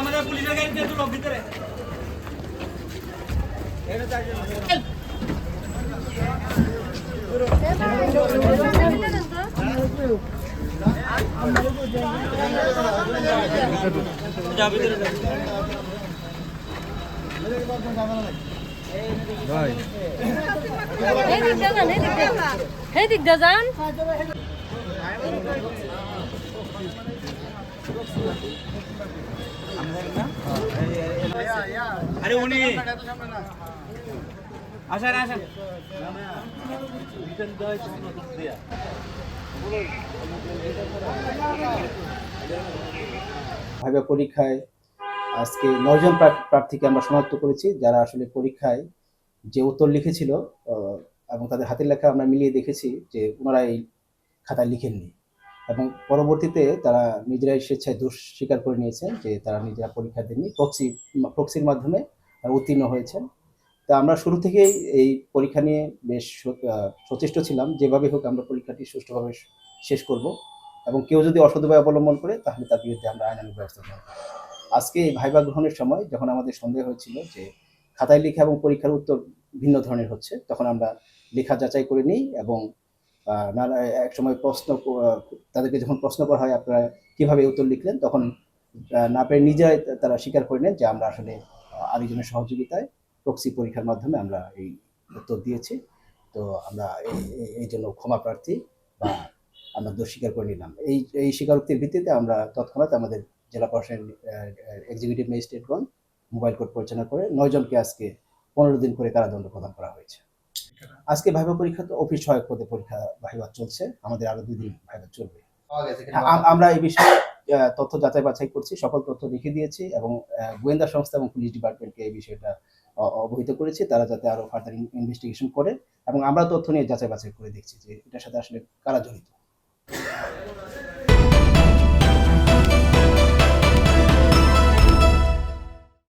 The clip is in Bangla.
আমাদের পুলিশের গাড়ি দিয়ে তুলো ভিতরে আরে উনি আসেন আসেন ভাইবা পরীক্ষায় আজকে 9 জন প্রার্থীকে আমরা শনাক্ত করেছি যারা আসলে পরীক্ষায় যে উত্তর লিখেছিল এবং তাদের হাতের লেখা আমরা মিলিয়ে দেখেছি যে ওনারা এই খাতায় লিখেননি এবং পরবর্তীতে তারা নিজেরাই স্বেচ্ছায় দোষ স্বীকার করে নিয়েছেন যে তারা নিজেরা পরীক্ষা দেননি, প্রক্সির মাধ্যমে উত্তীর্ণ হয়েছেন। তা আমরা শুরু থেকেই এই পরীক্ষা নিয়ে বেশ সচেষ্ট ছিলাম, যেভাবে হোক আমরা পরীক্ষাটি সুষ্ঠুভাবে শেষ করব এবং কেউ যদি অসৎ উপায় অবলম্বন করে তাহলে তার বিরুদ্ধে আমরা আইনানুগ ব্যবস্থা নেব। আজকে এই ভাইবা গ্রহণের সময় যখন আমাদের সন্দেহ হয়েছিল যে খাতায় লেখা এবং পরীক্ষার উত্তর ভিন্ন ধরনের হচ্ছে, তখন আমরা লেখা যাচাই করে নিই এবং এক সময় তাদেরকে যখন প্রশ্ন করা হয় আপনারা কিভাবে উত্তর লিখলেন, তখন না পেরে নিজেরাই তারা স্বীকার করে নেন যে আমরা আসলে আরেকজনের সহযোগিতায় প্রক্সি পরীক্ষার মাধ্যমে আমরা এই উত্তর দিয়েছি। তো আমরা এই জন্য ক্ষমা প্রার্থী বা আমরা দোষ স্বীকার করে নিলাম। এই স্বীকারোক্তির ভিত্তিতে আমরা তৎক্ষণাৎ আমাদের জেলা প্রশাসনের এক্সিকিউটিভ ম্যাজিস্ট্রেটগণ মোবাইল কোর্ট পরিচালনা করে 9 জনকে আজকে 15 দিন করে কারাদণ্ড প্রদান করা হয়েছে। আজকে ভাইবা পরীক্ষা তো অফিস সহায়ক পদে পরীক্ষা ভাইবা চলছে, আমাদের আরো 2 দিন ভাইবা চলবে। আমরা এই বিষয়ে তথ্য যাচাই বাছাই করছি, সকল তথ্য লিখে দিয়েছি এবং গোয়েন্দা সংস্থা এবং পুলিশ ডিপার্টমেন্টকে এই বিষয়টা অবহিত করেছি, তারা যাতে আরো ফার্দার ইনভেস্টিগেশন করে এবং আমরা তথ্য নিয়ে যাচাই বাছাই করে দেখছি যে এটার সাথে আসলে কারা জড়িত।